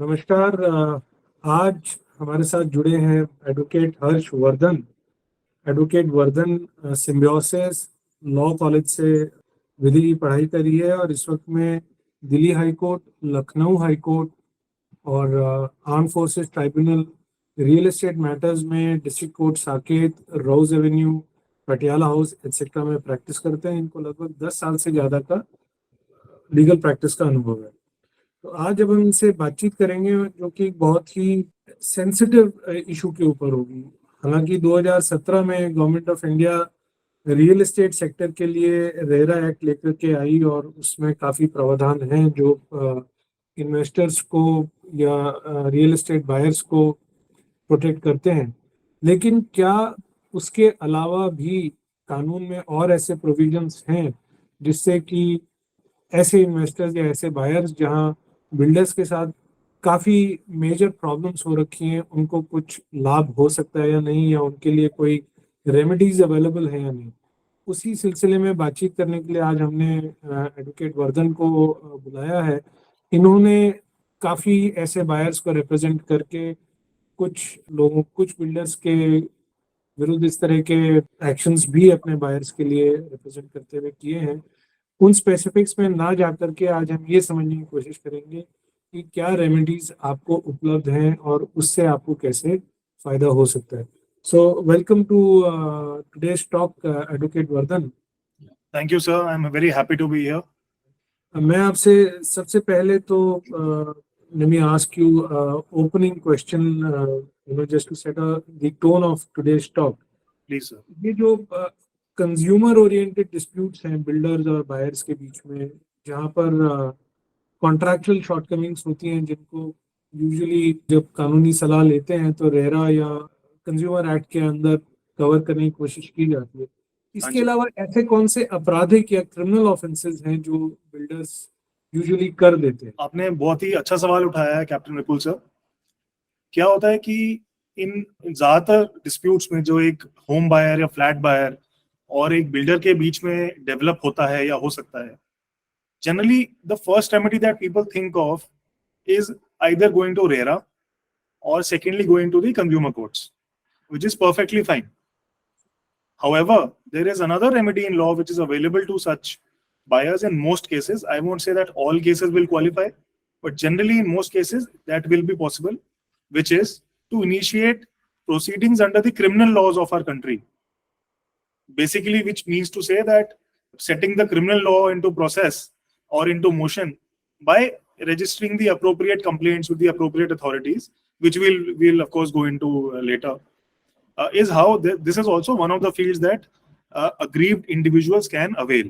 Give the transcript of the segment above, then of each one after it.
नमस्कार। आज हमारे साथ जुड़े हैं advocate Harsh Vardhan. Advocate Vardhan Symbiosis law college से विधि की पढ़ाई करी है और इस वक्त में Delhi high court, Lucknow high court और arm forces tribunal real estate matters में district court Saket, Rose Avenue, Patiala house etcetera में प्रैक्टिस करते हैं। इनको लगभग 10 साल से ज़्यादा का लीगल प्रैक्टिस का अनुभव है। तो आज जब हम इनसे बातचीत करेंगे जो कि एक बहुत ही सेंसिटिव इशू के ऊपर होगी। हालांकि 2017 में government of India real estate sector के लिए रेरा एक्ट लेकर के आई और उसमें काफ़ी प्रावधान हैं जो इन्वेस्टर्स को या रियल एस्टेट बायर्स को प्रोटेक्ट करते हैं। लेकिन क्या उसके अलावा भी कानून में और ऐसे प्रोविजंस हैं जिससे कि ऐसे इन्वेस्टर्स या ऐसे बायर्स जहां बिल्डर्स के साथ काफ़ी मेजर प्रॉब्लम्स हो रखी हैं, उनको कुछ लाभ हो सकता है या नहीं, या उनके लिए कोई रेमेडीज अवेलेबल है या नहीं। उसी सिलसिले में बातचीत करने के लिए आज हमने एडवोकेट वर्धन को बुलाया है। इन्होंने काफ़ी ऐसे बायर्स को रिप्रेजेंट करके कुछ बिल्डर्स के विरुद्ध इस तरह के एक्शंस भी अपने बायर्स के लिए रिप्रेजेंट करते हुए किए हैं। उन स्पेसिफिक्स में ना जाकर के आज हम ये समझने की कोशिश करेंगे कि क्या रेमेडीज आपको उपलब्ध हैं और उससे आपको कैसे फायदा हो सकता है। So welcome to today's talk advocate Vardhan. Thank you, sir. I'm very happy to be here. मैं आपसे सबसे पहले तो let me ask you opening question, just to set the tone of today's talk. Please, sir. ये जो consumer oriented disputes हैं builders और buyers के बीच में, जहाँ पर कॉन्ट्रैक्चुअल शॉर्टकमिंग्स होती हैं जिनको यूजुअली जब कानूनी सलाह लेते हैं तो रेरा या कंज्यूमर एक्ट के अंदर कवर करने की कोशिश की जाती है। इसके अलावा ऐसे कौन से आपराधिक या क्रिमिनल ऑफेंसेस हैं जो बिल्डर्स यूजुअली कर देते हैं? आपने बहुत ही अच्छा सवाल उठाया है कैप्टन विपुल सर। क्या होता है कि इन ज्यादातर डिस्प्यूट्स में जो एक होम बायर या फ्लैट बायर और एक बिल्डर के बीच में डेवलप होता है या हो सकता है, generally the first remedy that people think of is either going to RERA और secondly going to the consumer courts, which is perfectly fine. However, there is another remedy in law which is available to such buyers in most cases. I won't say that all cases will qualify, but generally in most cases that will be possible, which is to initiate proceedings under the criminal laws of our country. Basically, which means to say that setting the criminal law into process or into motion by registering the appropriate complaints with the appropriate authorities, which we'll of course go into later. Is how this is also one of the fields that aggrieved individuals can avail.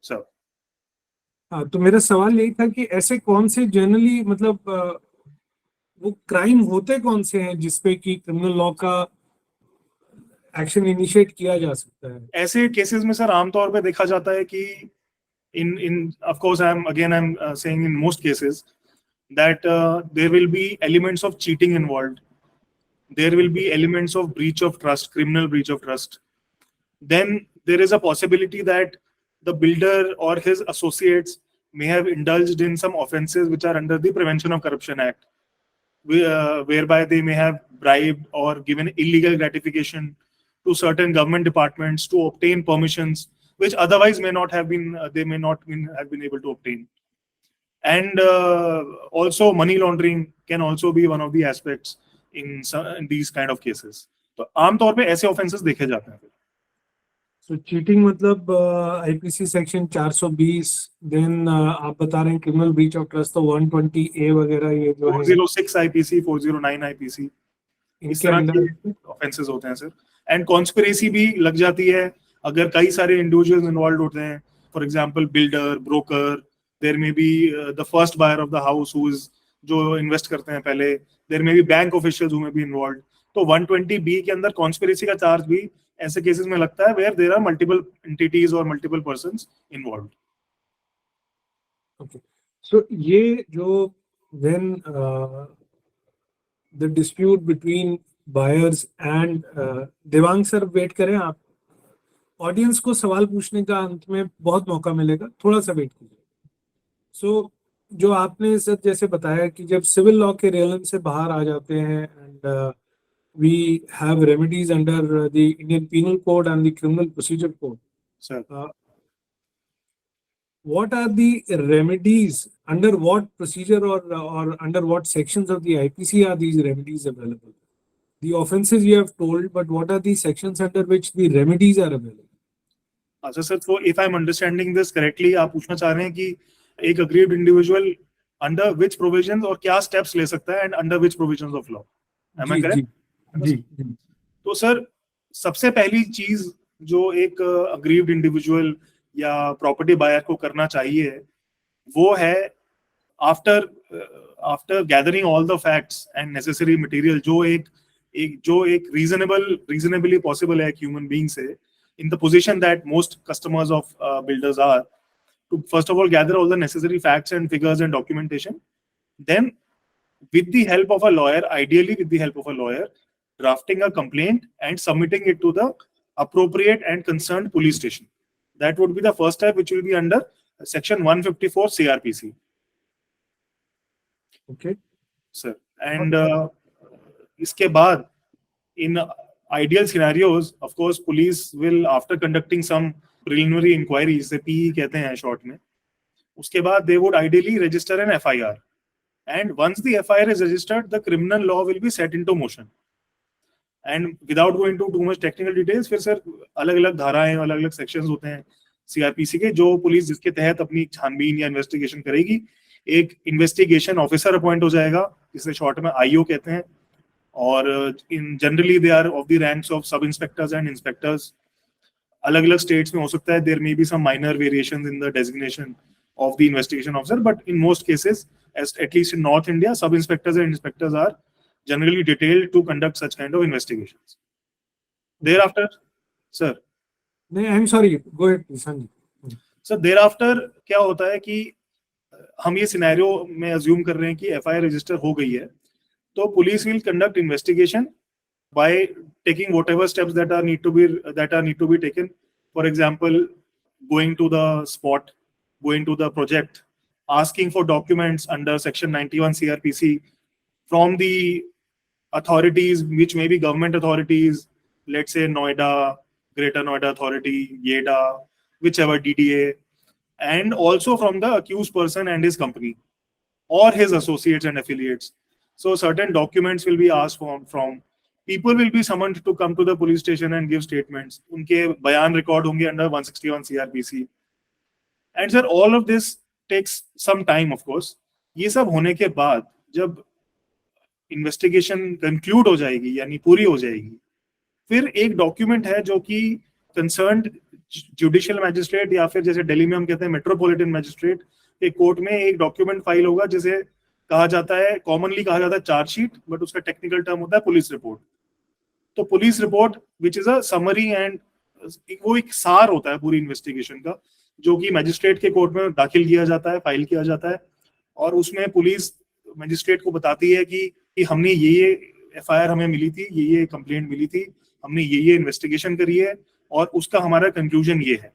So, तो मेरा सवाल यही था कि ऐसे कौन से generally मतलब वो क्राइम होते कौन से हैं जिसपे कि क्रिमिनल लॉ का एक्शन इनिशिएट किया जा सकता है? ऐसे केसेस में सर आमतौर पे देखा जाता है कि in of course I'm saying in most cases that there will be elements of cheating involved. There will be elements of breach of trust, criminal breach of trust. Then there is a possibility that the builder or his associates may have indulged in some offenses which are under the Prevention of Corruption Act, whereby they may have bribed or given illegal gratification to certain government departments to obtain permissions which otherwise may not have been have been able to obtain. And also money laundering can also be one of the aspects in these kind of cases. तो आमतौर पे ऐसे offences देखे जाते हैं। So cheating मतलब IPC section 420, then आप बता रहे हैं क्रिमिनल ब्रीच ऑफ ट्रस्ट तो 120A वगैरह, ये जो है 406 आईपीसी, 409 आईपीसी, इस तरह के ऑफेंसेस होते हैं सर। एंड कॉन्स्पिरेसी भी लग जाती है अगर कई सारे इंडिविजुअल्स इन्वॉल्व होते हैं। For example builder, broker, there may be the first buyer of the house who is जो इन्वेस्ट करते हैं पहले, there may be bank officials who may be involved. तो 120B के अंदर कॉन्स्पिरेसी का चार्ज भी ऐसे केसेस में लगता है where there are multiple entities और multiple persons involved. Okay, so ये जो when the dispute between buyers and Devang sir, wait करें आप, ऑडियंस को सवाल पूछने का अंत में बहुत मौका मिलेगा, थोड़ा सा वेट कीजिए। सो जो आपने सर जैसे बताया कि जब सिविल लॉ के रेलम से बाहर आ जाते हैं and we have remedies under the Indian penal code and the criminal procedure code, sir what are the remedies under what procedure or under what sections of the IPC are these remedies available? The offenses you have told, but what are the sections under which the remedies are available? अच्छा sir, तो if I am understanding this correctly, आप पूछना चाह रहे हैं कि एक aggrieved individual under which provisions और क्या स्टेप्स ले सकता है and under which provisions of law, am I जी जी करेक्ट? जी जी। तो सर सबसे पहली चीज जो एक अग्रीव्ड इंडिविजुअल या प्रॉपर्टी बायर को करना चाहिए वो है, after after gathering all the facts and necessary material, जो एक रीजनेबली पॉसिबल है ह्यूमन बीइंग से, in the position that most customers of builders are, to first of all gather all the necessary facts and figures and documentation, then with the help of a lawyer, ideally with the help of a lawyer, drafting a complaint and submitting it to the appropriate and concerned police station. That would be the first step, which will be under section 154 CRPC. Okay. Sir, and इसके बाद in ideal scenarios, of course, police will, after conducting some preliminary inquiries, से PE कहते हैं short में, उसके बाद they would ideally register an FIR, and once the FIR is registered, the criminal law will be set into motion. And without going into too much technical details, फिर sir अलग अलग धाराएं, अलग अलग सेक्शंस होते हैं CRPC के, जो पुलिस जिसके तहत अपनी छानबीन या इन्वेस्टिगेशन करेगी, एक इन्वेस्टिगेशन ऑफिसर अपॉइंट हो जाएगा, जिसे शॉर्ट में IO कहते हैं, और इन generally they are of the ranks of sub inspectors and inspectors. अलग अलग स्टेट्स में हो सकता है there may be some minor variations in the designation of the investigation officer, but in most cases, at least in North India, sub inspectors and inspectors are generally detailed to conduct such kind of investigations. Thereafter, sir. नहीं, I'm sorry, go ahead, Sanjay. Sir thereafter क्या होता है कि हम ये scenario में assume कर रहे हैं कि FIR रजिस्टर हो गई है, तो police will conduct investigation by taking whatever steps that are need to be taken. For example, going to the spot, going to the project, asking for documents under section 91 CRPC from the authorities, which may be government authorities, let's say Noida, Greater Noida Authority, YEDA, whichever DDA, and also from the accused person and his company or his associates and affiliates. So certain documents will be asked from people will be summoned to come to the police station and give statements. उनके बयान record होंगे under 161 CRPC. And sir, all of this takes some time, of course. ये सब होने के बाद जब investigation conclude हो जाएगी, यानी पूरी हो जाएगी, फिर एक डॉक्यूमेंट है जो कि कंसर्न्ड जुडिशियल मैजिस्ट्रेट या फिर जैसे दिल्ली में हम कहते हैं मेट्रोपॉलिटन मैजिस्ट्रेट के कोर्ट में एक डॉक्यूमेंट फाइल होगा, जिसे कहा जाता है, कॉमनली कहा जाता है चार्जशीट, बट उसका टेक्निकल टर्म होता है पुलिस रिपोर्ट. तो police report which is a summary and वो एक सार होता है पूरी इन्वेस्टिगेशन का, जो कि मैजिस्ट्रेट के कोर्ट में दाखिल किया जाता है, फाइल किया जाता है, और उसमें पुलिस मैजिस्ट्रेट को बताती है कि हमने ये FIR हमें मिली थी, ये कंप्लेंट मिली थी, हमने ये इन्वेस्टिगेशन करी है, और उसका हमारा कंक्लूजन ये है.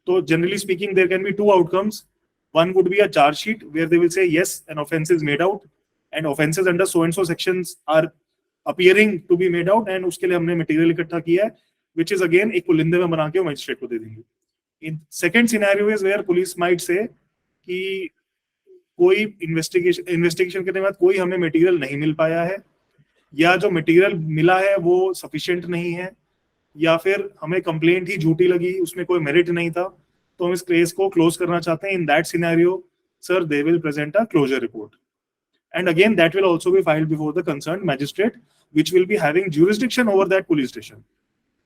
तो generally speaking there can be two outcomes. One would be a charge sheet where they will say yes, an offense is made out and offenses under so and so sections are appearing to be made out, and उसके लिए हमने material इकट्ठा किया है, which is again एक पुलिंदे में बना के वो मैजिस्ट्रेट को दे देंगे. In second scenario is where police might say कि कोई इन्वेस्टिगेशन करने के बाद कोई हमें मटेरियल नहीं मिल पाया है, या जो मटेरियल मिला है वो सफिशिएंट नहीं है, या फिर हमें कंप्लेंट ही झूठी लगी, उसमें कोई मेरिट नहीं था, तो हम इस केस को क्लोज करना चाहते हैं. In that scenario sir they will present a closure report, and again that will also be filed before the concerned magistrate which will be having jurisdiction over that police station.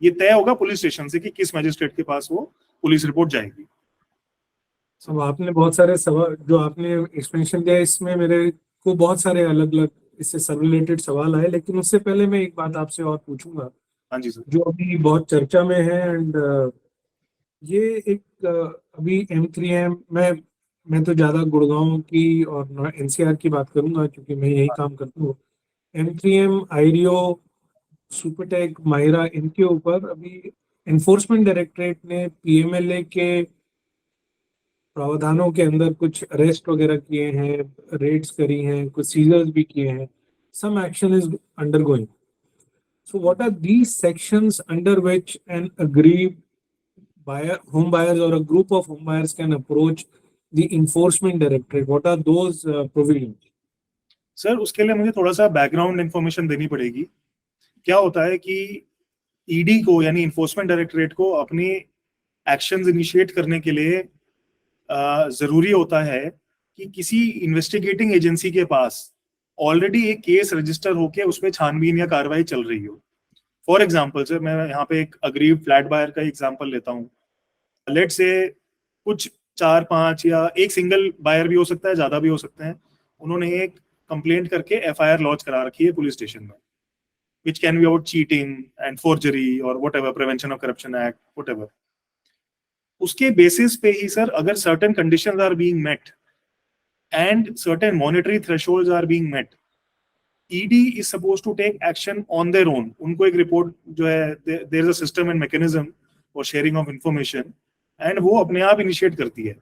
ये तय होगा police station से कि किस magistrate के पास वो police report जाएगी. अब आपने बहुत सारे सवाल जो आपने एक्सप्लेनेशन दिया, इसमें मेरे को बहुत सारे अलग अलग इससे सब रिलेटेड सवाल आए, लेकिन उससे पहले मैं एक बात आपसे और पूछूंगा. हाँ जी सर. जो अभी बहुत चर्चा में है, एंड ये एक अभी M3M, मैं तो ज्यादा गुड़गांव की और NCR की बात करूंगा क्योंकि मैं यही काम करता हूँ. M3M, आईरियो, सुपरटेक, मायरा, इनके ऊपर अभी एनफोर्समेंट डायरेक्टरेट ने PMLA के प्रावधानों के अंदर कुछ अरेस्ट वगैरह किए हैं, रेड्स करी हैं, कुछ सीजर्स भी किए हैं. Some action is undergoing. So what are these sections under which an aggrieved buyer, home buyers or a group of home buyers can approach the enforcement directorate? What are those provisions? Sir उसके लिए मुझे थोड़ा सा background information देनी पड़ेगी. क्या होता है कि ईडी को यानी इन्फोर्समेंट डायरेक्टरेट को अपनी एक्शंस इनिशिएट करने के लिए जरूरी होता है कि किसी इन्वेस्टिगेटिंग एजेंसी के पास ऑलरेडी एक केस रजिस्टर होके उसमें छानबीन या कार्रवाई चल रही हो. फॉर एग्जाम्पल सर, मैं यहाँ पे एक अग्रीव्ड फ्लैट बायर का एग्जाम्पल लेता हूँ. लेट से कुछ 4-5 या एक सिंगल बायर भी हो सकता है, ज्यादा भी हो सकते हैं, उन्होंने एक कंप्लेंट करके एफआईआर लॉन्च करा रखी है पुलिस स्टेशन में, which can be about cheating and forgery or whatever, prevention of corruption act, whatever. उसके बेसिस पे ही सर अगर certain conditions are being met and certain monetary thresholds are being met, ED is supposed to take action on their own. उनको एक report जो है, there is a system and mechanism for sharing of information and वो अपने आप initiate करती है.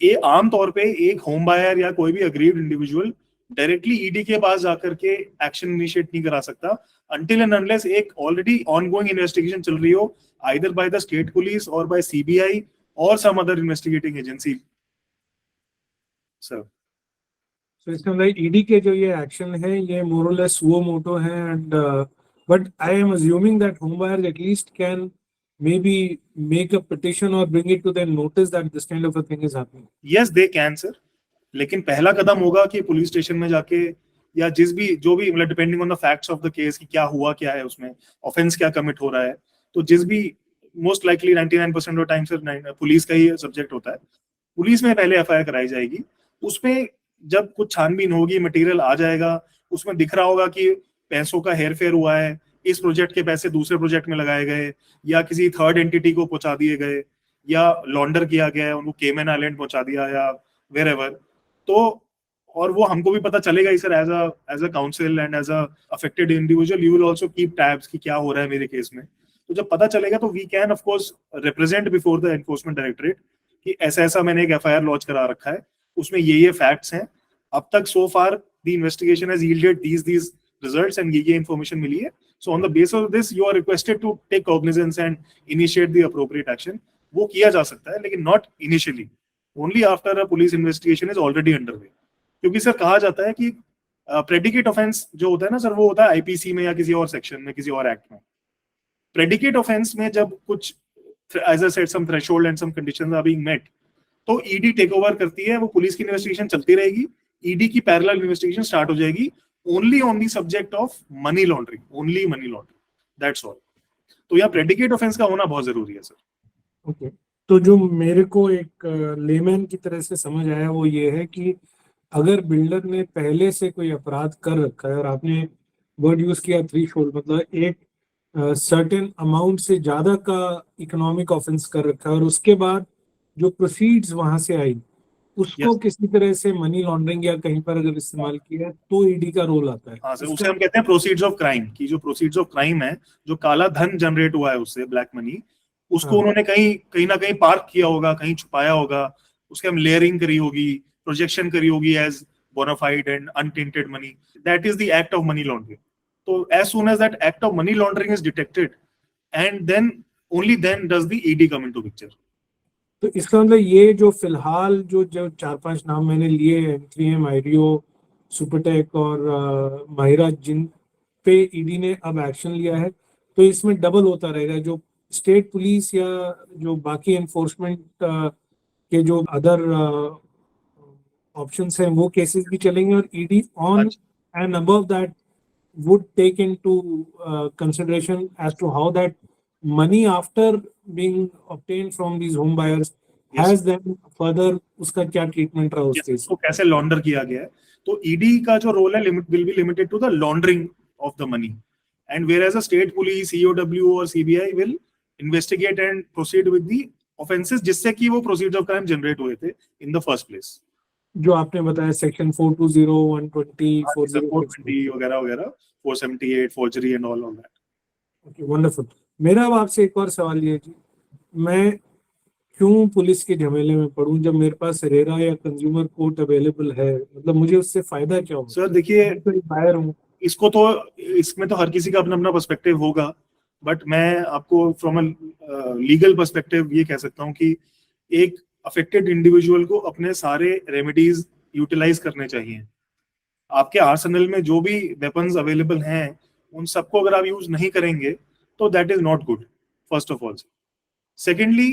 ये आम तौर पे एक होम बायर या कोई भी अग्रीव्ड इंडिविजुअल डायरेक्टली ईडी के पास जाकर के एक्शन इनिशिएट नहीं करा सकता until and unless एक ऑलरेडी ऑनगोइंग इन्वेस्टिगेशन चल रही हो, either by the state police or by CBI or some other investigating agency. Sir So इसके अंदर ईडी के जो ये एक्शन है ये more or less suo moto है, and but I am assuming that home buyers at least can maybe make a petition or bring it to their notice that this kind of a thing is happening. yes they can sir, लेकिन पहला कदम होगा कि police station में जाके या जो भी मतलब depending on the facts of the case कि क्या हुआ, क्या है उसमें ऑफेंस क्या कमिट हो रहा है, तो जिस भी most likely 99% of time sir police का ही सब्जेक्ट होता है, पुलिस में पहले एफआईआर कराई जाएगी. उसमें जब कुछ छानबीन होगी, मटेरियल आ जाएगा, उसमें दिख रहा होगा कि पैसों का हेर फेर हुआ है, इस प्रोजेक्ट के पैसे दूसरे प्रोजेक्ट में लगाए गए या किसी थर्ड एंटिटी को पहुंचा दिए गए या लॉन्डर किया गया है, उनको केमन आइलैंड पहुंचा दिया या वेरेवर, तो और वो हमको भी पता चलेगा ही sir as a counsel and as a affected individual, you will also keep tabs कि क्या हो रहा है मेरे केस में. तो जब पता चलेगा तो we can of course represent before the enforcement directorate कि ऐसा ऐसा मैंने एक एफआईआर लॉन्च करा रखा है, उसमें ये फैक्ट्स हैं, अब तक so far the investigation has yielded these results and ये information मिली है, so on the basis of this you are requested to take cognizance and initiate the appropriate action. वो किया जा सकता है लेकिन not initially, only after a police investigation is already underway. क्योंकि सर कहा जाता है कि प्रेडिकेट ऑफेंस जो होता है ना सर, वो होता है आईपीसी में या किसी और सेक्शन में, किसी और एक्ट में. प्रेडिकेट ऑफेंस में जब कुछ as I said some threshold and some conditions are being met, तो ईडी टेक ओवर करती है, वो पुलिस की इन्वेस्टिगेशन चलती रहेगी, ईडी की पैरेलल इन्वेस्टिगेशन स्टार्ट हो जाएगी only on the subject of money laundering, only money laundering, that's all. तो यहाँ प्रेडिकेट ऑफेंस का होना बहुत जरूरी है सर. ओके, तो जो मेरे को एक लेमैन की तरह से समझ आया वो ये है कि अगर बिल्डर ने पहले से कोई अपराध कर रखा है और आपने वर्ड यूज किया थ्रेशोल्ड, मतलब एक सर्टेन अमाउंट से ज्यादा का इकोनॉमिक ऑफेंस कर रखा है और उसके बाद जो प्रोसीड्स वहां से आई उसको किसी तरह से मनी लॉन्ड्रिंग या कहीं पर अगर इस्तेमाल किया तो ईडी का रोल आता है. हाँ सर, उसे हम कहते हैं प्रोसीड्स ऑफ क्राइम. की जो प्रोसीड्स ऑफ क्राइम है, जो काला धन जनरेट हुआ है उससे, ब्लैक मनी, उसको उन्होंने कहीं ना कहीं पार्क किया होगा, कहीं छुपाया होगा, उसके हम लेयरिंग करी होगी, प्रोजेक्शन करी होगी as bona fide and untainted money. That is the act of money laundering. तो as soon as that act of money laundering is detected and then only then does the ED come into picture. तो इसका मतलब ये जो फिलहाल जो 4-5 नाम मैंने लिए, M3M, आइडियो, सुपरटेक और माहिरा, जिन पे ईडी ने अब एक्शन लिया है, तो इसमें डबल होता रहेगा. जो स्टेट पुलिस या जो बाकी एनफोर्समेंट के जो अदर ऑप्शंस हैं वो केसेस भी चलेंगे और ED on and above that would take into consideration as to how that money after being obtained from these home buyers has then further उसका क्या ट्रीटमेंट रहा उसके, उसको कैसे लॉन्डर किया गया है. तो ईडी का जो रोल है will be limited to the laundering of the money, and whereas a state police, EOW और CBI will investigate and proceed with the offenses जिससे कि वो proceeds of crime generate हुए थे in the first place. जो आपने बताया section 420, 120, 420 वगैरह वगैरह, 478, forgery and all that. Okay, wonderful. मेरा अब आपसे एक और सवाल ये जी, मैं क्यों पुलिस के झमेले में पड़ूं जब मेरे पास रेरा या कंज्यूमर कोर्ट अवेलेबल है? मतलब मुझे उससे फायदा क्या होगा? सर देखिए, मैं तो एक बायर हूँ। इसको तो, इसमें तो हर किसी का अपना अपना पर्सपेक्टिव होगा, बट मैं आपको फ्रॉम अ लीगल पर्सपेक्टिव ये कह सकता हूँ कि एक अफेक्टेड इंडिविजुअल को अपने सारे रेमेडीज यूटिलाइज करने चाहिए। आपके आर्सेनल में जो भी वेपन्स अवेलेबल हैं, उन सबको अगर आप यूज नहीं करेंगे तो that is not good, first of all. Secondly,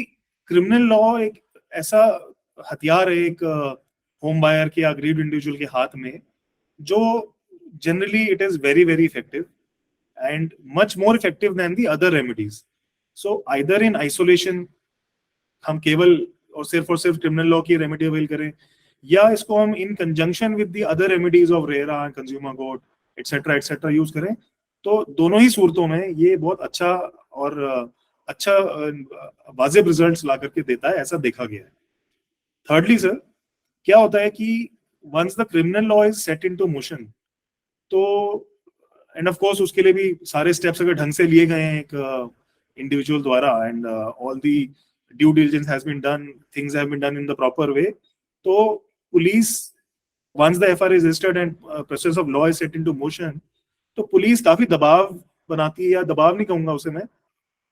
criminal law एक ऐसा हथियार है एक होम बायर के या अग्रीड इंडिविजुअल के हाथ में, जो generally it is very very effective and much more effective than the other remedies. So either in isolation हम केवल और सिर्फ क्रिमिनल लॉ की रेमेडी अवेल करें, या इसको हम इन conjunction with the other remedies of RERA, consumer court etcetera use करें, तो दोनों ही सूरतों में ये बहुत अच्छा और अच्छा वाजिब रिजल्ट्स ला करके देता है, ऐसा देखा गया है। थर्डली सर, क्या होता है कि once the criminal law is set into motion, तो एंड ऑफ कोर्स उसके लिए भी सारे स्टेप्स अगर ढंग से लिए गए हैं एक इंडिविजुअल द्वारा, and all the due diligence has been done, things have been done in the proper way, तो police, once the FIR is registered and process of law is set into motion, तो police काफी दबाव बनाती है, या दबाव नहीं कहूंगा उसे मैं,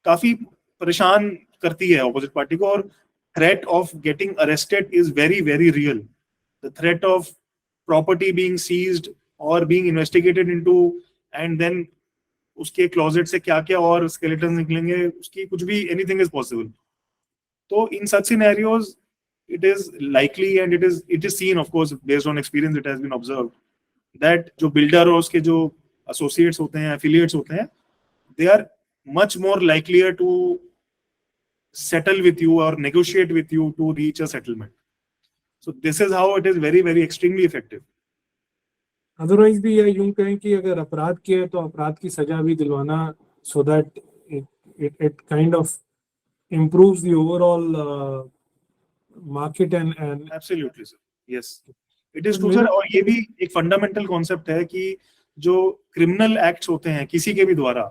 काफी परेशान करती है ऑपोजिट पार्टी को, और threat of getting arrested is very very real. The threat of property being seized और being investigated into, and then उसके क्लोजेट से क्या क्या और स्केलेटन निकलेंगे, उसकी कुछ भी, एनीथिंग इज पॉसिबल। तो इन सच scenarios it is likely and it is seen, of course, based on experience, it has been observed that जो builder और उसके जो associates होते हैं, affiliates होते हैं, they are much more likelier to settle with you or negotiate with you to reach a settlement. So this is how it is very very extremely effective. Otherwise भी ये यूं कहें कि अगर अपराध किया है तो अपराध की सजा भी दिलवाना, so that it kind of improves the overall market and Absolutely sir, yes, it is true sir। मेरा और ये भी एक फंडामेंटल कॉन्सेप्ट है कि जो क्रिमिनल एक्ट्स होते हैं किसी के भी द्वारा,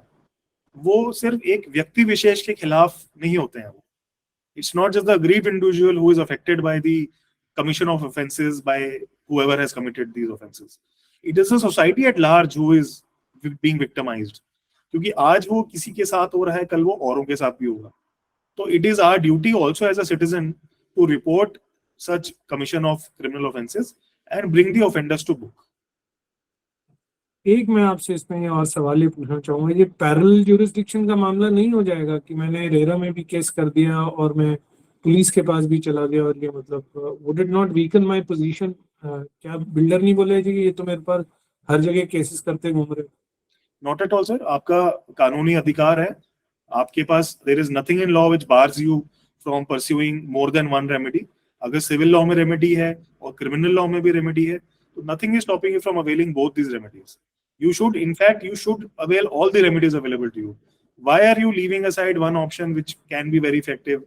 वो सिर्फ एक व्यक्ति विशेष के खिलाफ नहीं होते हैं। It's not just the aggrieved individual who is affected by the commission of offenses by whoever has committed these offenses. It is a society at large who is being victimized. क्योंकि आज वो किसी के साथ हो रहा है, कल वो औरों के साथ भी होगा। तो it is our duty also as a citizen to report such commission of criminal offenses and bring the offenders to book. एक मैं आपसे इसमें ये और सवाल ये पूछना चाहूंगा, ये पैरेलल ज्यूरिसडिक्शन का मामला नहीं हो जाएगा कि मैंने रेरा में भी केस कर दिया और मैं पुलिस के पास भी चला गया, और ये मतलब would it not weaken my position? क्या बिल्डर नहीं बोले जी ये तो मेरे पास हर जगह केसेस करते घूम रहे? Not at all sir, आपका कानूनी अधिकार है, आपके पास there is nothing in law which bars you from pursuing more than one remedy। अगर सिविल लॉ में रेमेडी है और क्रिमिनल लॉ में भी रेमेडी है, तो nothing is stopping you from availing both these remedies। You should, in fact, you should avail all the remedies available to you। Why are you leaving aside one option which can be very effective?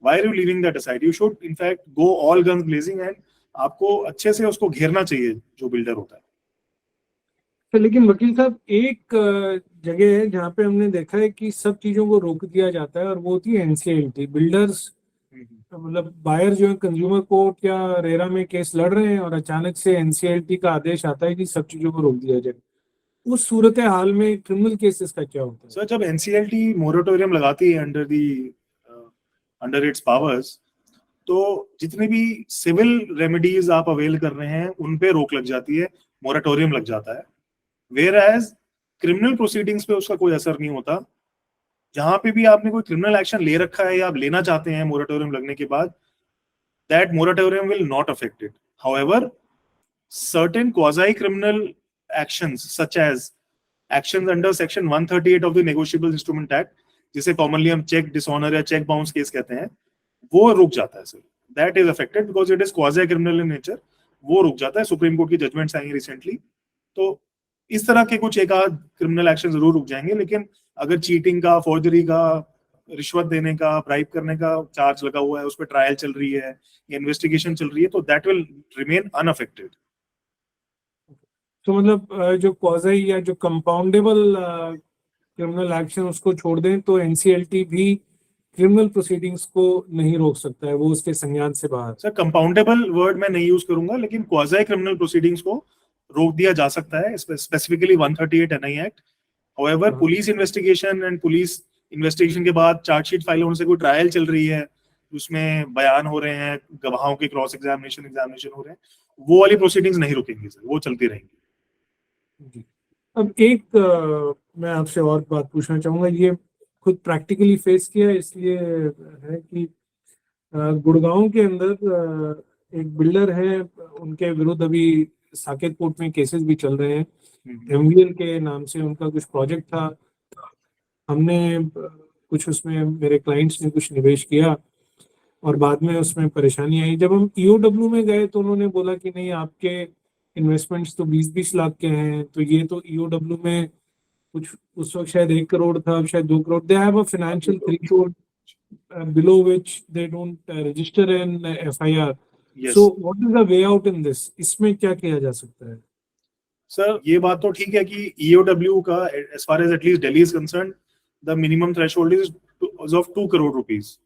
Why are you leaving that aside? You should, in fact, go all guns blazing, and आपको अच्छे से उसको घेरना चाहिए जो builder होता है। तो लेकिन वकील साहब, एक जगह है जहाँ पे हमने देखा है कि सब चीजों को रोक दिया जाता है, और वो होती है एनसीएलटी। बिल्डर्स, मतलब बायर जो है कंज्यूमर कोर्ट या रेरा में केस लड़ रहे हैं और अचानक से एनसीएलटी का आदेश आता है कि सब चीजों को रोक दिया जाए। उस सूरत हाल में क्रिमिनल केसेस का क्या होता है? सर जब एनसीएलटी मोरेटोरियम लगाती है अंडर इट्स पावर्स, तो जितने भी सिविल रेमेडीज आप अवेल कर रहे हैं उन पे रोक लग जाती है, मोरेटोरियम लग जाता है। वेयर एज क्रिमिनल प्रोसीडिंग्स पे उसका कोई असर नहीं होता। जहां पे भी आपने कोई क्रिमिनल एक्शन ले रखा है या आप लेना चाहते हैं मोरेटोरियम लगने के बाद, that moratorium will not affect it। However, certain quasi criminal actions such as actions under section 138 of the negotiable instrument act, जिसे कॉमनली हम चेक डिसऑनर या चेक बाउंस केस कहते हैं, वो रुक जाता है sir. That is affected because it is quasi criminal in nature, वो रुक जाता है। सुप्रीम कोर्ट की जजमेंट्स आई रिसेंटली, तो इस तरह के कुछ एक आध क्रिमिनल एक्शन जरूर रुक जाएंगे। लेकिन अगर चीटिंग का, फोर्जरी का, रिश्वत देने का, ब्राइब करने का चार्ज लगा हुआ है, उस पर ट्रायल चल रही है, इन्वेस्टिगेशन चल रही है, तो दैट विल रिमेन अनअफेक्टेड। तो मतलब जो क्वाजी या जो कंपाउंडेबल क्रिमिनल एक्शन उसको छोड़ दें तो एनसीएलटी भी क्रिमिनल प्रोसीडिंग्स को नहीं रोक सकता है, वो उसके संज्ञान से बाहर। सर कंपाउंडेबल वर्ड मैं नहीं यूज करूंगा, लेकिन क्वाज़ी क्रिमिनल प्रोसीडिंग्स को रोक दिया जा सकता है, specifically 138 NI act. However police investigation के बाद चार्जशीट फाइल होने से कोई ट्रायल चल रही है, उसमें बयान हो रहे हैं, गवाहों के क्रॉस एग्जामिनेशन हो रहे हैं, वो वाली प्रोसीडिंग्स नहीं रुकेंगी सर, वो चलती रहेंगी। जी। अब एक मैं आपसे और बात पूछना चाहूंगा, ये खुद प्रैक्टिकली फेस किया इसलिए है कि गुड़गांव के अंदर एक बिल्डर है, उनके विरुद्ध अभी साकेत कोर्ट में केसेस भी चल रहे हैं। एमवीएल के नाम से उनका कुछ प्रोजेक्ट था, हमने कुछ उसमें मेरे क्लाइंट्स ने कुछ निवेश किया और बाद में उसमें परेशानी आई। जब हम ईओडब्ल्यू में गए तो उन्होंने बोला कि नहीं, आपके इन्वेस्टमेंट्स तो 20-20 लाख के हैं, तो ये तो ईओडब्ल्यू में कुछ उस वक्त शायद 1 करोड़ था, अब शायद 2 crore. They have a financial threshold below which they don't register an FIR. Yes. So what is the way out in this? इसमें क्या किया जा सकता है? सर ये बात तो ठीक है कि EOW का as far as at least Delhi is concerned, the minimum threshold is of 2 crore rupees.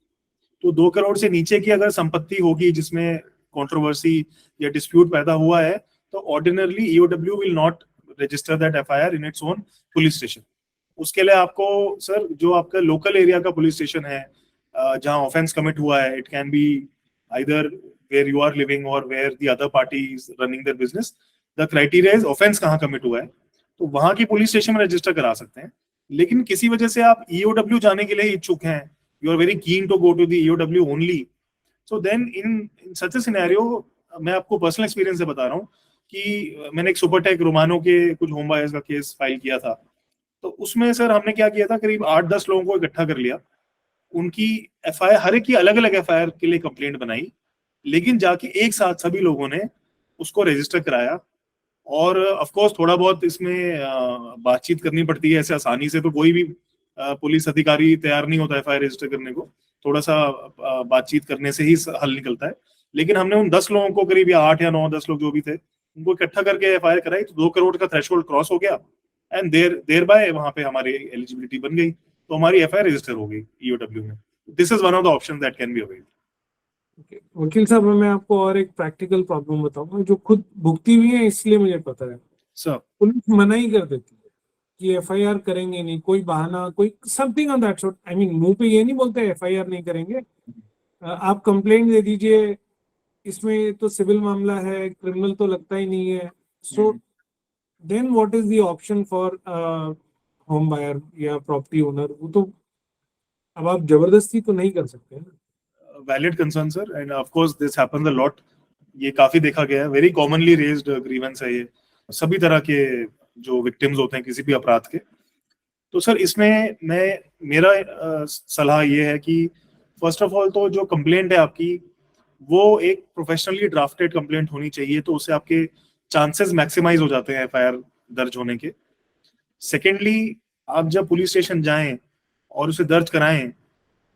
तो 2 करोड़ से नीचे की अगर संपत्ति होगी जिसमें कंट्रोवर्सी या डिस्प्यूट पैदा हुआ है, तो ordinarily EOW will not register that FIR in its own police station. उसके लिए आपको सर जो आपका लोकल एरिया का पुलिस स्टेशन है जहां ऑफेंस कमिट हुआ है, it can be either where you are living और where the other party is running their business, the criteria is offence कहां कमिट हुआ है, तो वहां की पुलिस स्टेशन में रजिस्टर करा सकते हैं। लेकिन किसी वजह से आप EOW जाने के लिए इच्छुक हैं, you are very keen to go to the EOW only, so then in such a scenario, मैं आपको पर्सनल एक्सपीरियंस से बता रहा हूँ कि मैंने एक सुपरटेक रोमानो के कुछ होम बायर्स का केस फाइल किया था। तो उसमें सर हमने क्या किया था, करीब 8-10 लोगों को इकट्ठा कर लिया, उनकी FIR, हर एक की अलग अलग FIR के लिए कंप्लेंट बनाई, लेकिन जाके एक साथ सभी लोगों ने उसको रजिस्टर कराया। और ऑफ कोर्स थोड़ा बहुत इसमें बातचीत करनी पड़ती है, ऐसे आसानी से तो कोई भी पुलिस अधिकारी तैयार नहीं होता FIR रजिस्टर करने को, थोड़ा सा बातचीत करने से ही हल निकलता है। लेकिन हमने उन 10 लोगों को, करीब 8 या 9-10 लोग जो भी थे, उनको इकट्ठा करके FIR कराई, तो 2 करोड़ का थ्रेशोल्ड क्रॉस हो गया एंड देर बाय वहां पे हमारी एलिजिबिलिटी बन गई, तो हमारी FIR रजिस्टर हो गई EOW में। This is one of the options that can be availed. वकील साहब, मैं आपको और एक प्रैक्टिकल प्रॉब्लम बताऊंगा जो खुद भुगती हुई है, इसलिए मुझे पता है। सर पुलिस मना ही कर देती है कि FIR करेंगे नहीं, कोई बहाना, कोई something on that sort. I mean मुंह पे ये नहीं बोलते FIR नहीं करेंगे, आप कंप्लेंट दे दीजिए, इसमें तो सिविल मामला है, क्रिमिनल तो लगता ही नहीं है। So then what is the option for home buyer या प्रॉपर्टी ओनर? वो तो अब आप जबरदस्ती तो नहीं कर सकते ना। Valid concern sir, and of course this happens a lot, ये काफी देखा गया है, वेरी कॉमनली रेज्ड ग्रीवेंस है ये सभी तरह के जो विक्टिम्स होते हैं किसी भी अपराध के। तो सर इसमें मेरा सलाह ये है कि फर्स्ट ऑफ ऑल तो जो कंप्लेंट है आपकी, वो एक प्रोफेशनली ड्राफ्टेड कंप्लेंट होनी चाहिए, तो उससे आपके चांसेस मैक्सिमाइज हो जाते हैं FIR दर्ज होने के। सेकेंडली, आप जब पुलिस स्टेशन जाएं और उसे दर्ज कराएं,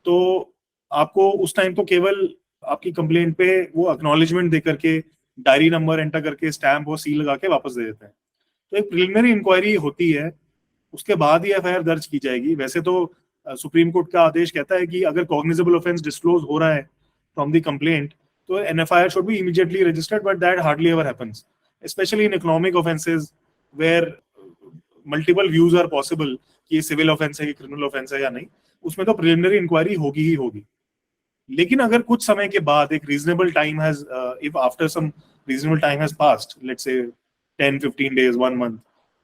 तो आपको उस टाइम तो केवल आपकी कंप्लेंट पे वो एक्नॉलेजमेंट दे करके, डायरी नंबर एंटर करके, स्टैम्प और सील लगा के वापस दे देते हैं। तो एक प्रिलिमिनरी इंक्वायरी होती है, उसके बाद ही FIR दर्ज की जाएगी। वैसे तो सुप्रीम कोर्ट का आदेश कहता है कि अगर कॉग्निजेबल ऑफेंस डिस्क्लोज हो रहा है फ्रॉम द कंप्लेंट, तो an FIR should be immediately registered, but that hardly ever happens, specially in economic offences where multiple views are possible कि ये सिविल ऑफेंस है कि क्रिमिनल ऑफेंस है या नहीं, उसमें तो प्रिलिमिनरी इंक्वायरी होगी ही होगी। लेकिन अगर कुछ समय के बाद एक reasonable time has, if after some reasonable time has passed, let's say 10-15 days, 1 month,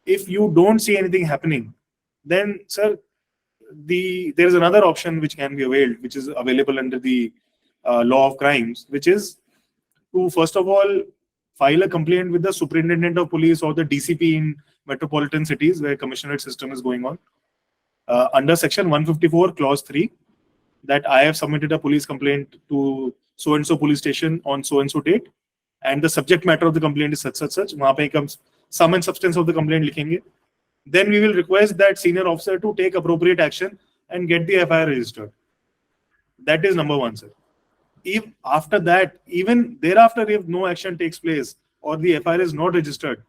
if you don't see anything happening, then sir, there is another option which can be availed, which is available under the law of crimes, which is to first of all file a complaint with the superintendent of police or the DCP in metropolitan cities where commissionerate system is going on, under section 154 clause 3, that I have submitted a police complaint to so and so police station on so and so date, and the subject matter of the complaint is such. वहाँ पे comes sum and substance of the complaint लिखेंगे. Then we will request that senior officer to take appropriate action and get the FIR registered. That is number one, sir. If after that, even thereafter, if no action takes place or the FIR is not registered,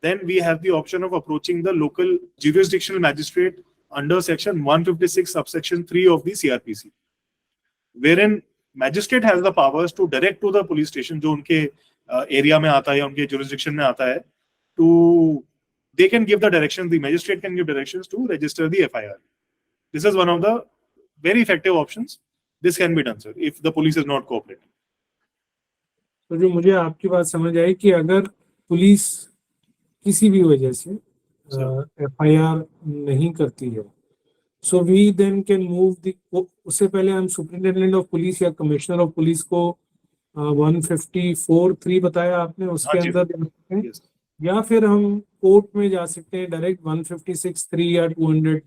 then we have the option of approaching the local jurisdictional magistrate under section 156 subsection 3 of the CRPC. wherein magistrate has the powers to direct to the police station जो उनके area में आता है या उनके jurisdiction में आता है, to they can give the directions, the magistrate can give directions to register the FIR. This is one of the very effective options. This can be done, sir, if the police is not cooperating. तो जो मुझे आपकी बात समझ आई कि अगर police किसी भी वजह से FIR नहीं करती है, so we then can move the, उससे पहले हम सुपरिटेंडेंट ऑफ पुलिस या कमिश्नर ऑफ पुलिस को 154(3) बताया आपने, उसके हाँ जी। अंदर जा सकते हैं, Yes. या फिर हम कोर्ट में जा सकते हैं डायरेक्ट 156(3) या 200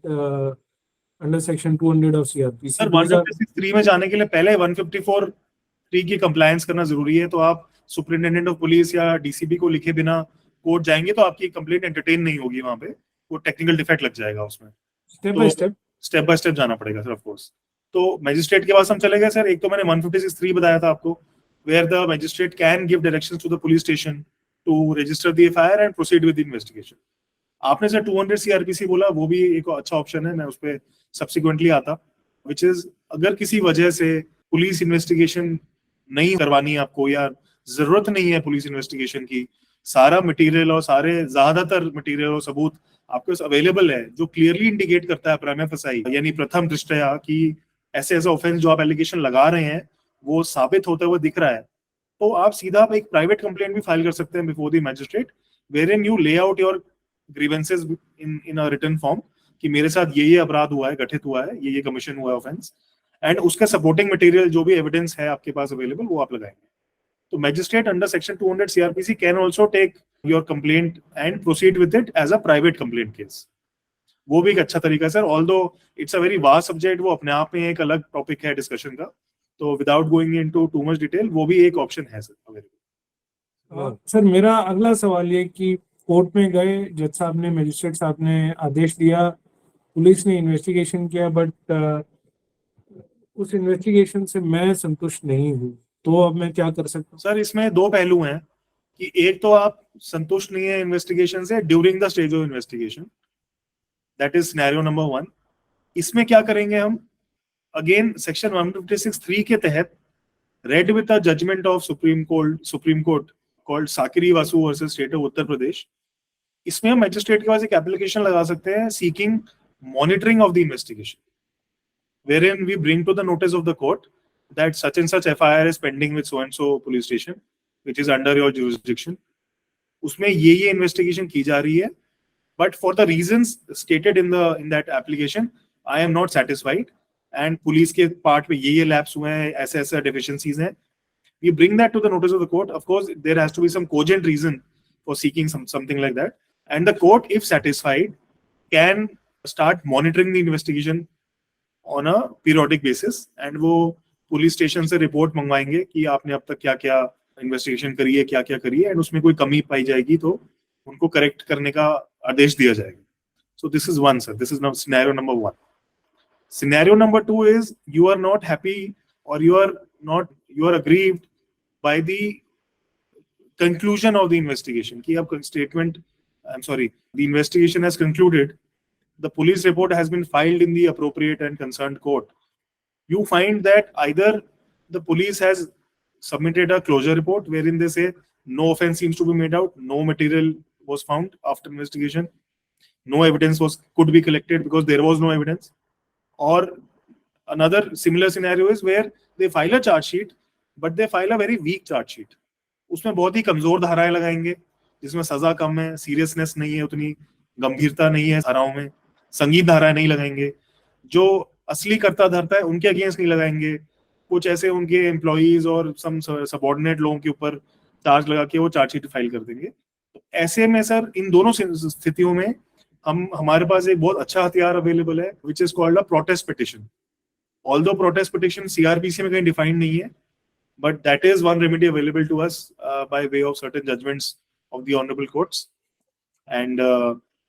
under section 200 of CRPC। Sir 156(3) में जाने के लिए पहले 154(3) की कंप्लायंस करना जरूरी है। तो आप सुपरिटेंडेंट ऑफ पुलिस या डीसीपी को लिखे बिना कोर्ट जाएंगे तो आपकी कंप्लेंट एंटरटेन नहीं होगी, वहां पे वो टेक्निकल डिफेक्ट लग जाएगा उसमें। स्टेप बाय स्टेप जाना पड़ेगा सर, ऑफ कोर्स। तो मैजिस्ट्रेट के पास हम चले गए सर। एक तो मैंने 156(3) बताया था आपको, where the magistrate can give directions to the police station to register the FIR and proceed with investigation. आपने सर 200 CRPC बोला, वो भी एक अच्छा ऑप्शन है, मैं उस पर सब्सिक्वेंटली आता, विच इज अगर किसी वजह से पुलिस इन्वेस्टिगेशन नहीं करवानी है आपको या जरूरत नहीं है पुलिस इन्वेस्टिगेशन की, सारा मटेरियल और सारे ज्यादातर मटेरियल और सबूत आपके पास अवेलेबल है जो क्लियरली इंडिकेट करता है प्रिमा फेसाई यानी प्रथम दृष्टया कि ऐसे ऐसा ऑफेंस जो आप एलिगेशन लगा रहे हैं वो साबित होता हुआ दिख रहा है, तो आप सीधा एक प्राइवेट कंप्लेंट भी फाइल कर सकते हैं before the magistrate, wherein you lay out your grievances in a written form कि मेरे साथ ये अपराध हुआ है, घटित हुआ है, ये कमीशन हुआ है ऑफेंस, एंड उसका सपोर्टिंग मटेरियल जो भी एविडेंस है आपके पास अवेलेबल वो आप लगाएंगे। तो magistrate under section 200 CRPC can also take your complaint and proceed with it as a private complaint case. वो भी एक अच्छा तरीका है sir, although it's a very vast subject, वो अपने आप में एक अलग टॉपिक है डिस्कशन का, तो without going into too much detail वो भी एक ऑप्शन है सर अवेलेबल। सर मेरा अगला सवाल ये कि कोर्ट में गए, जज साहब ने, मैजिस्ट्रेट साहब ने आदेश दिया, पुलिस ने इन्वेस्टिगेशन किया, बट उस इन्वेस्टिगेशन से मैं संतुष्ट नहीं हूँ, तो अब मैं क्या कर सकता हूँ? सर इसमें दो पहलू हैं कि एक तो आप संतुष्ट नहीं है इन्वेस्टिगेशन से during the stage of investigation, that is scenario number 1। इसमें क्या करेंगे हम, अगेन सेक्शन 156(3) के तहत read with the judgment of supreme court called Sakiri Vasu versus state of Uttar Pradesh, इसमें हम मैजिस्ट्रेट के पास एक एप्लीकेशन लगा सकते हैं seeking monitoring of the investigation, wherein we bring to the notice of the court that such and such FIR is pending with so and so police station which is under your jurisdiction, उसमें ये investigation की जा रही है, but for the reasons stated in that application I am not satisfied and police के part में ये lapse हुए हैं, ऐसे ऐसे deficiencies हैं, we bring that to the notice of the court. Of course there has to be some cogent reason for seeking something like that, and the court if satisfied can start monitoring the investigation on a periodic basis, and वो police station से report मंगवाएंगे कि आपने अब तक क्या क्या investigation करी है, क्या क्या करी है, एंड उसमें कोई कमी पाई जाएगी तो उनको करेक्ट करने का आदेश दिया जाएगा। So this is one, sir. This is now scenario number 1. Scenario number 2 is you are not happy or you are aggrieved by the conclusion of the investigation कि अब statement, I'm sorry, the investigation has concluded, the police report has been filed in the appropriate and concerned court. You find that either the police has submitted a closure report wherein they say no offense seems to be made out, no material was found after investigation, no evidence could be collected because there was no evidence, or another similar scenario is where they file a charge sheet but they file a very weak charge sheet, उसमें बहुत ही कमजोर धाराएं लगाएंगे जिसमें सजा कम है, seriousness नहीं है, उतनी गंभीरता नहीं है धाराओं में, संगीन धाराएं नहीं लगाएंगे, जो असली कर्ता धरता है उनके अगेंस्ट नहीं लगाएंगे, कुछ ऐसे उनके एम्प्लॉइज और सम सबऑर्डिनेट लोगों के ऊपर चार्ज लगा के वो चार्जशीट फाइल कर देंगे। तो ऐसे में सर इन दोनों स्थितियों में हमारे पास एक बहुत अच्छा हथियार अवेलेबल है which is called a protest petition. Although protest petition CrPC में कहीं डिफाइंड नहीं है, but that is one remedy available to us by way of certain judgments of the honorable courts, and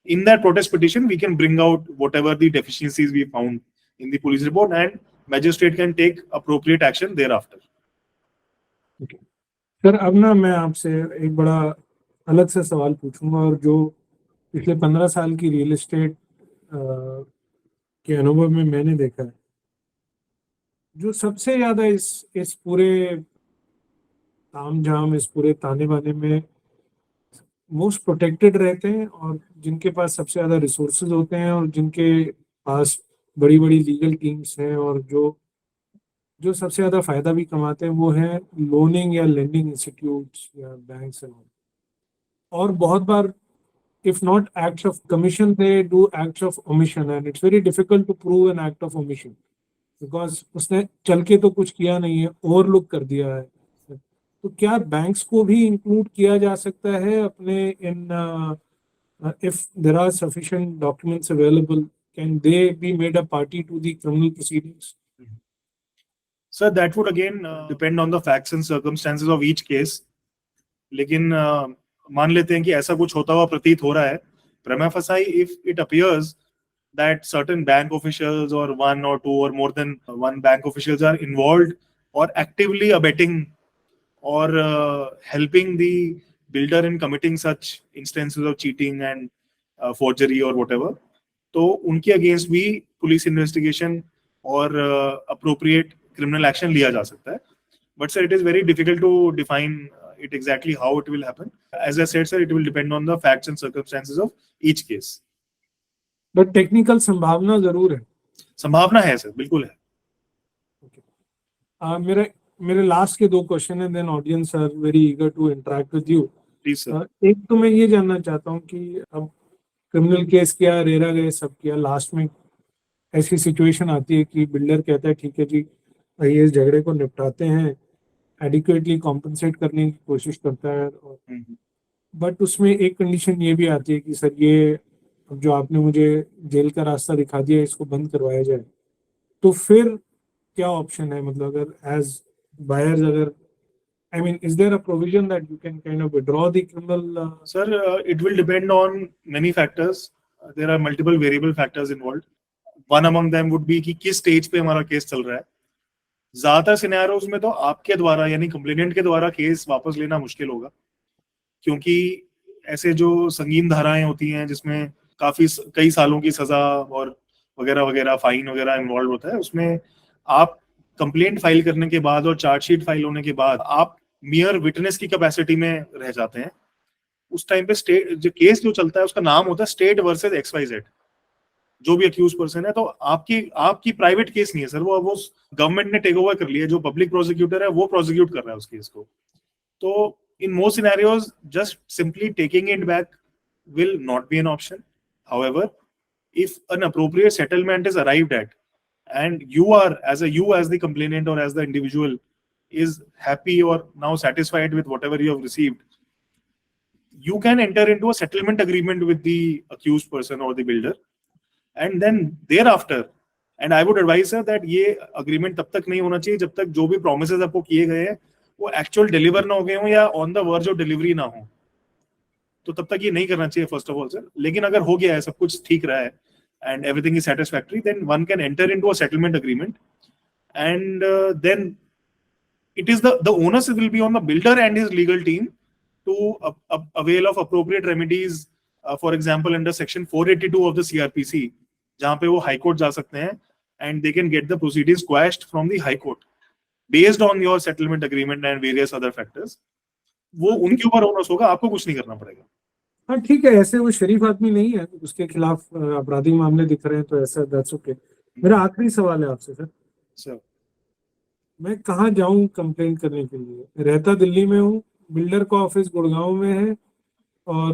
in that protest petition we can bring out whatever the deficiencies we found in the police report and magistrate can take appropriate action thereafter. Okay. Sir अब ना मैं आपसे एक बड़ा अलग सा सवाल पूछूंगा और जो पिछले 15 साल की रियल एस्टेट के अनुभव में मैंने देखा है, जो सबसे ज्यादा इस पूरे तामझाम, इस पूरे ताने बाने में मोस्ट प्रोटेक्टेड रहते हैं, और जिनके पास सबसे ज्यादा रिसोर्सेज होते हैं, और जिनके पास बड़ी बड़ी लीगल टीम्स हैं, और जो जो सबसे ज्यादा फायदा भी कमाते हैं, वो है लोनिंग या लेंडिंग इंस्टीट्यूट्स या बैंक्स एंड ऑल। और बहुत बार, if not acts of commission, they do acts of omission, and it's very difficult to prove an act of omission because उसने चल के तो कुछ किया नहीं है, ओवरलुक कर दिया है। तो क्या बैंक्स को भी इंक्लूड किया जा सकता है अपने इन, if there are sufficient documents available, can they be made a party to the criminal proceedings? Sir, that would again depend on the facts and circumstances of each case. लेकिन मान लेते हैं कि ऐसा कुछ होता हुआ प्रतीत हो रहा है, prima facie, if it appears that certain bank officials or one or two or more than one bank officials are involved or actively abetting or helping the builder in committing such instances of cheating and forgery or whatever, तो उनके against भी police investigation और appropriate criminal action लिया जा सकता है. But sir, it is very difficult to define it exactly how it will happen. As I said, sir, it will depend on the facts and circumstances of each case. But technical संभावना जरूर है. संभावना है sir, बिल्कुल है. मेरे मेरे last के दो क्वेश्चन है, then audience are very eager to interact with you. Please sir. एक तो मैं ये जानना चाहता हूँ कि अब क्रिमिनल केस किया, रेरा गए, सब किया, लास्ट में ऐसी सिचुएशन आती है कि बिल्डर कहता है ठीक है जी, ये इस झगड़े को निपटाते हैं, एडिक्वेटली कॉम्पनसेट करने की कोशिश करता है, और बट उसमें एक कंडीशन ये भी आती है कि सर ये अब जो आपने मुझे जेल का रास्ता दिखा दिया, इसको बंद करवाया जाए. तो फिर क्या ऑप्शन है, मतलब अगर एज बायर्स, अगर I mean, is there a provision that you can kind of withdraw the criminal? Sir, it will depend on many factors. There are multiple variable factors involved. One among them would be कि किस stage पे हमारा case चल रहा है. ज्यादातर scenarios में तो आपके द्वारा यानी कंप्लेनेंट के द्वारा केस वापस लेना मुश्किल होगा, क्योंकि ऐसे जो संगीन धाराएं होती हैं जिसमें काफी कई सालों की सजा और वगैरह वगैरह, फाइन वगैरह इन्वॉल्व होता है, उसमें आप कंप्लेंट फाइल करने के बाद और चार्जशीट फाइल होने के बाद आप मियर विटनेस की कैपेसिटी में रह जाते हैं. उस टाइम पे स्टेट जो केस जो चलता है उसका नाम होता है स्टेट वर्सेस XYZ, जो भी अक्यूज पर्सन है. तो आपकी प्राइवेट केस नहीं है सर, वो गवर्नमेंट ने टेक ओवर कर लिया. जो पब्लिक प्रोसिक्यूटर है वो प्रोसिक्यूट कर रहा है उस केस को. तो in most scenarios, just simply taking it back will not be an option. However, if an appropriate settlement is arrived at, and you as the complainant or as the individual is happy or now satisfied with whatever you have received, you can enter into a settlement agreement with the accused person or the builder, and then thereafter, and I would advise sir that ये agreement तब तक नहीं होना चाहिए जब तक जो भी promises आपको किए गए हैं वो एक्चुअल डिलीवर ना हो गए हो या on the verge of delivery ना हो, तो तब तक ये नहीं करना चाहिए फर्स्ट ऑफ ऑल सर. लेकिन अगर हो गया है, सब कुछ ठीक रहा है and everything is satisfactory, then one can enter into a settlement agreement, and then it is the onus will be on the builder and his legal team to avail of appropriate remedies, for example under section 482 of the CRPC, जहां पे वो high court जा सकते हैं and they can get the proceedings quashed from the high court based on your settlement agreement and various other factors. वो उनके ऊपर onus होगा, आपको कुछ नहीं करना पड़ेगा. हाँ ठीक है, ऐसे वो शरीफ आदमी नहीं है, उसके खिलाफ आपराधिक मामले दिख रहे हैं, तो ऐसा दैट्स ओके. मेरा आखिरी सवाल है आपसे सर, मैं कहाँ जाऊँ कंप्लेन करने के लिए? रहता दिल्ली में हूँ, बिल्डर का ऑफिस गुड़गांव में है, और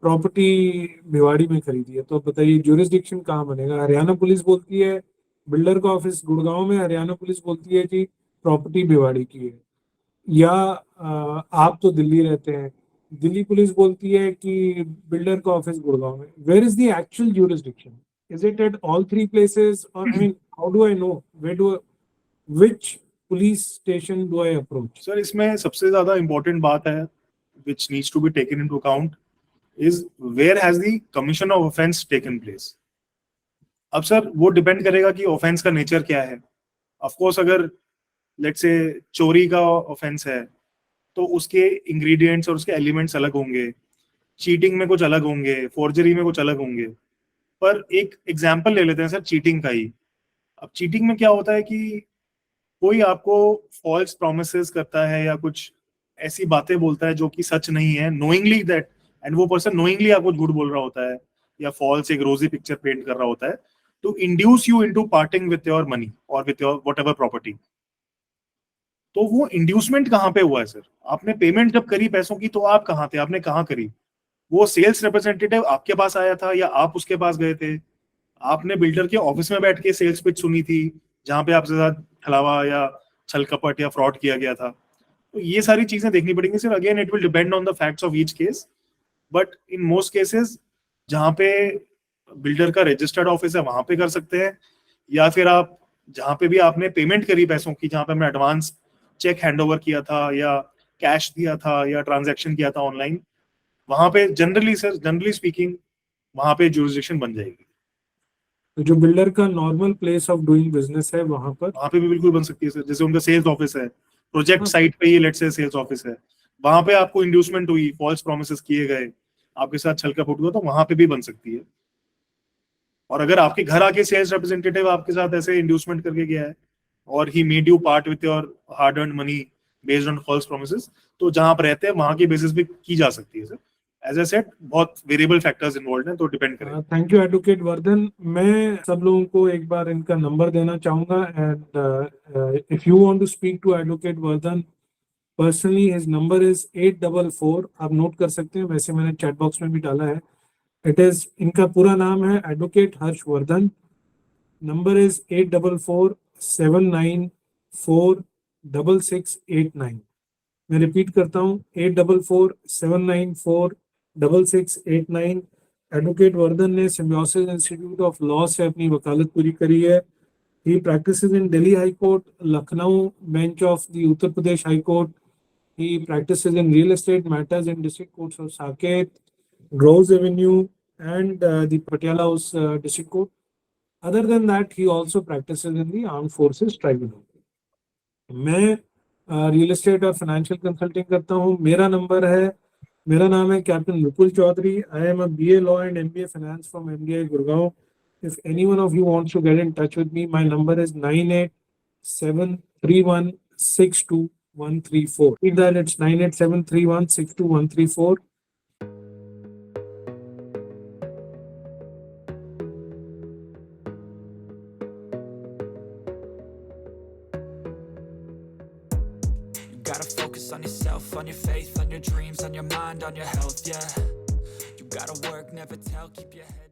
प्रॉपर्टी भिवाड़ी में खरीदी है. तो बताइए जुरिस्डिक्शन कहाँ बनेगा? हरियाणा पुलिस बोलती है बिल्डर का ऑफिस गुड़गांव में, हरियाणा पुलिस बोलती है जी प्रॉपर्टी भिवाड़ी की है. या आप तो दिल्ली रहते हैं, दिल्ली पुलिस बोलती है कि बिल्डर का ऑफिस गुड़गांव में. Where is the actual jurisdiction? Is it at all three places, or I mean, how do I know which police station do I approach? Sir इसमें सबसे ज्यादा इंपॉर्टेंट बात है which needs to be taken into account is where has the commission of offense taken place. अब sir वो depend करेगा कि offence का नेचर क्या है. ऑफ कोर्स अगर लेट्स से चोरी का ऑफेंस है तो उसके इंग्रेडिएंट्स और उसके एलिमेंट्स अलग होंगे, चीटिंग में कुछ अलग होंगे, फोर्जरी में कुछ अलग होंगे. पर एक एग्जांपल ले लेते हैं सर चीटिंग का ही. अब चीटिंग में क्या होता है कि कोई आपको फॉल्स प्रोमिसेस करता है या कुछ ऐसी बातें बोलता है जो कि सच नहीं है, नोइंगली दैट, एंड वो पर्सन नोइंगली आपको झूठ बोल रहा होता है या फॉल्स एक रोजी पिक्चर पेंट कर रहा होता है to induce you into parting with your money और विथ योर व्हाटएवर प्रॉपर्टी, तो वो इंड्यूसमेंट कहाँ पे हुआ है सर? आपने पेमेंट जब करी पैसों की तो आप कहाँ थे, आपने कहाँ करी? वो सेल्स रिप्रेजेंटेटिव आपके पास आया था या आप उसके पास गए थे? आपने बिल्डर के ऑफिस में बैठ के सेल्स पिच सुनी थी जहां पे आपके साथ छलावा या छल कपट या फ्रॉड किया गया था? तो ये सारी चीजें देखनी पड़ेंगी sir. Again it will depend on the facts of each case, but in most cases जहां पे बिल्डर का रजिस्टर्ड ऑफिस है वहां पे कर सकते हैं, या फिर आप जहां पे भी आपने पेमेंट करी पैसों की, जहां पे हमने एडवांस चेक हैंडओवर किया था या कैश दिया था या ट्रांजैक्शन किया था ऑनलाइन, वहां पे जनरली सर, जनरली स्पीकिंग वहां पे जुरिसडिक्शन बन जाएगी। तो जो बिल्डर का normal place of doing business है वहां पर, वहां पे भी बिल्कुल बन सकती है सर। जैसे उनका सेल्स ऑफिस है, प्रोजेक्ट हाँ, साइट पे ही लेट्स से सेल्स ऑफिस है, वहां पे आपको इंड्यूसमेंट हुई, फॉल्स प्रोमिसेस किए गए, आपके साथ छल कपट हुआ, तो वहां पे भी बन सकती है। और अगर आपके घर आके सेल्स रिप्रेजेंटेटिव आपके साथ ऐसे इंड्यूसमेंट करके गया है और he made you part with your hard earn money based on false promises, तो जहां आप रहते हैं वहां की बेसिस पे की जा सकती है सर। एज ए सेट बहुत वेरिएबल फैक्टर्स इन्वॉल्व हैं, तो डिपेंड करेगा। Thank you advocate Vardhan. मैं सब लोगों को एक बार इनका नंबर देना चाहूंगा, and if you want to speak to advocate Vardhan personally, his number is 844, आप नोट कर सकते हैं, वैसे मैंने चैट बॉक्स में भी डाला है। इट इज, इनका पूरा नाम है एडवोकेट हर्षवर्धन। Number is 8447946689। मैं रिपीट करता हूँ, 8447946689। एडवोकेट वर्धन ने सिम्बायोसिस इंस्टीट्यूट ऑफ लॉ से अपनी वकालत पूरी करी है। He practices in Delhi high court, Lucknow bench of the Uttar Pradesh high court. He practices in real estate matters in district courts of Saket, Groves Avenue, and the Patiala House district court. Other than that, he also practices in the Armed Forces Tribunal. मैं real estate और financial consulting करता हूँ। मेरा नाम है captain Vipul Chaudhary. I am a BA law and MBA finance from MDI Gurgaon. If any one of you wants to get in touch with me, my number is 9873162134. Read that, it's 9873162134. You gotta focus on yourself, on your faith, on your dreams, on your mind, on your health, yeah. You gotta work, never tell, keep your head